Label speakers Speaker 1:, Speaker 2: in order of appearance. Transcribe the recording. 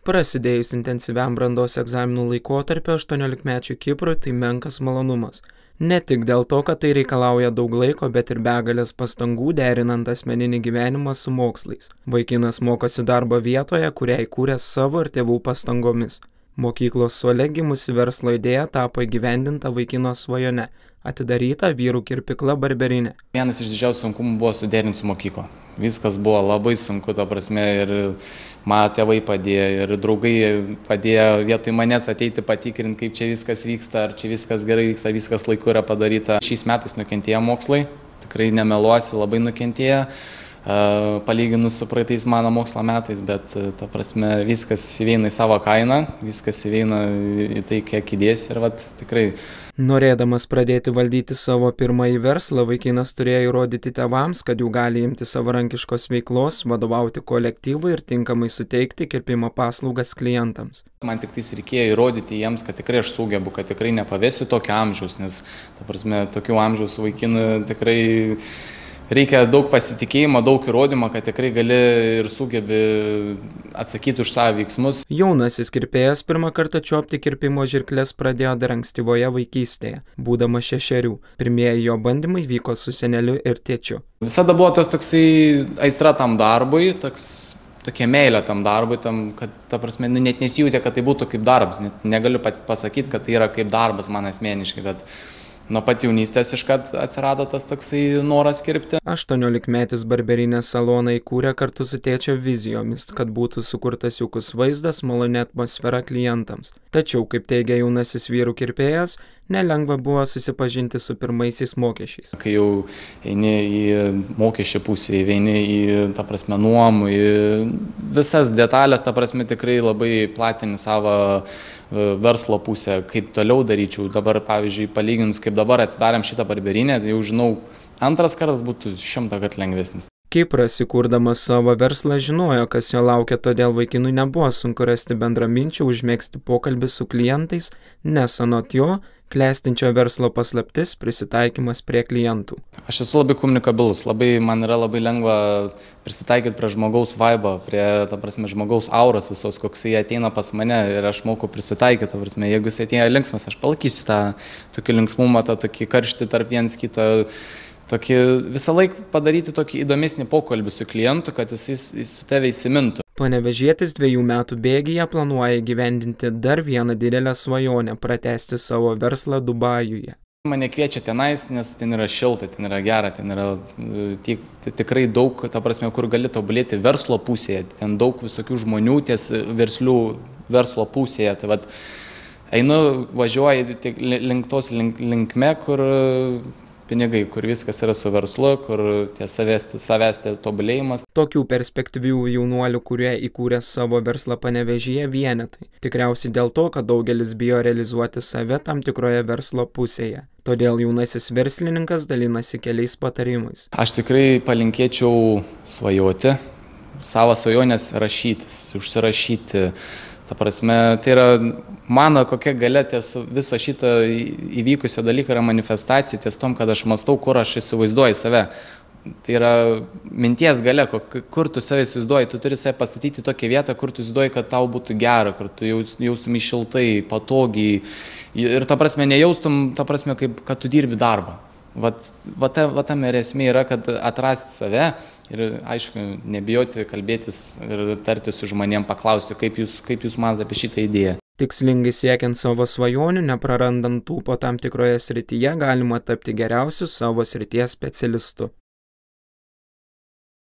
Speaker 1: Prasidėjus intensyviam brandos egzaminų laikotarpiu 18-mečiui Kiprui tai menkas malonumas. Ne tik dėl to, kad tai reikalauja daug laiko, bet ir begalės pastangų derinant asmeninį gyvenimą su mokslais. Vaikinas mokosi darbo vietoje, kurią įkūrė savo ir tėvų pastangomis. Mokyklos suole gimusi verslo idėja tapo įgyvendinta vaikino svajone – atidaryta vyrų kirpykla Barberinė.
Speaker 2: Vienas iš didžiausių sunkumų buvo suderinti su mokykla. Viskas buvo labai sunku, ta prasme, ir mano tėvai padėjo, ir draugai padėjo vietoj manęs ateiti patikrinti, kaip čia viskas vyksta, ar čia viskas gerai vyksta, viskas laiku yra padaryta. Šiais metais nukentėjo mokslai, tikrai nemeluosiu, labai nukentėjo, palyginus su praeitais mano mokslo metais, bet, ta prasme, viskas įveina į savo kainą, viskas įveina į tai, kiek įdės ir tikrai.
Speaker 1: Norėdamas pradėti valdyti savo pirmąjį verslą, vaikinas turėjo įrodyti tėvams, kad jau gali imti savarankiškos veiklos, vadovauti kolektyvui ir tinkamai suteikti kirpimo paslaugas klientams.
Speaker 2: Man tik tais reikėjo įrodyti jiems, kad tikrai aš sugebu, kad tikrai nepavesiu tokio amžiaus, nes, ta prasme, tokių amžiaus vaikinų tikrai reikia daug pasitikėjimo, daug įrodymo, kad tikrai gali ir sugebi atsakyti už savo veiksmus.
Speaker 1: Jaunasis kirpėjas pirmą kartą čiuopti kirpimo žirkles pradėjo dar ankstyvoje vaikystėje, būdamas 6. Pirmieji jo bandymai vyko su seneliu ir tėčiu.
Speaker 2: Visada buvo toksai aistra tam darbui, tokia meilė tam darbui, kad, ta prasme, net nesijūtė, kad tai būtų kaip darbas. Negaliu pasakyti, kad tai yra kaip darbas man asmeniškai, bet nuo pat jaunystės iškart atsirado tas toksai noras kirpti.
Speaker 1: 18-metis Barberinės saloną įkūrė kartu su tėčio vizijomis, kad būtų sukurtas jaukus vaizdas, maloni atmosfera klientams. Tačiau, kaip teigia jaunasis vyrų kirpėjas, nelengva buvo susipažinti su pirmaisiais mokesčiais.
Speaker 2: Kai jau eini į mokesčių pusę, eini į, ta prasme, nuomų, į visas detalės, ta prasme, tikrai labai platini savo verslo pusę, kaip toliau daryčiau. Dabar, pavyzdžiui, palyginus, kaip dabar atsidarėm šitą Barberinę, jau žinau, antras kartas būtų 100 kartų lengvesnis.
Speaker 1: Kipras, įkurdamas savo verslą, žinojo, kas jo laukia, todėl vaikinui nebuvo sunku rasti bendraminčių, užmėgsti pokalbį su klientais, nes anot jo, klestinčio verslo paslaptis prisitaikymas prie klientų.
Speaker 2: Aš esu labai komunikabilus, man yra labai lengva prisitaikyti prie žmogaus vibe, prie, ta prasme, žmogaus auros visos, koks jie ateina pas mane ir aš moku prisitaikyti, ta prasme, jeigu jis ateina linksmas, aš palaikysiu tą tokį linksmumą, tokį karštį tarp viens kito, visą laiką padaryti tokį įdomesnį pokalbį su klientu, kad jis su tave įsimintų.
Speaker 1: Panevėžietis 2 metų bėgyje planuoja įgyvendinti dar vieną didelę svajonę – pratęsti savo verslą Dubajuje.
Speaker 2: Mane kviečia tenais, nes ten yra šilta, ten yra gera, ten yra tikrai daug, ta prasme, kur gali tobulėti verslo pusėje, ten daug visokių žmonių ties verslo pusėje. Tai einu, važiuoju link tos linkme, kur pinigai, kur viskas yra su verslu, kur savęs tobulėjimas.
Speaker 1: Tokių perspektyvių jaunuolių, kurie įkūrė savo verslą Panevėžyje, vienetai. Tikriausiai dėl to, kad daugelis bijo realizuoti save tam tikroje verslo pusėje. Todėl jaunasis verslininkas dalinasi keliais patarimais.
Speaker 2: Aš tikrai palinkėčiau svajoti, savo svajonės rašytis, užsirašyti. Ta prasme, tai yra mano kokia galia ties viso šito įvykusio dalyko yra manifestacija ties tom, kad aš mąstau, kur aš įsivaizduoju save. Tai yra minties galia, kur tu save įsivaizduoji, tu turi save pastatyti tokią vietą, kur tu įsivaizduoji, kad tau būtų gera, kur tu jaustum šiltai, patogiai ir, ta prasme, nejaustum, ta prasme, kad tu dirbi darbą. Tam ir esmė yra, kad atrasti save ir, aišku, nebijoti kalbėtis ir tartis su žmonėm, paklausti, kaip jūs manote apie šitą idėją.
Speaker 1: Tikslingai siekiant savo svajonių, neprarandant tų po tam tikroje srityje, galima tapti geriausiu savo srities specialistu.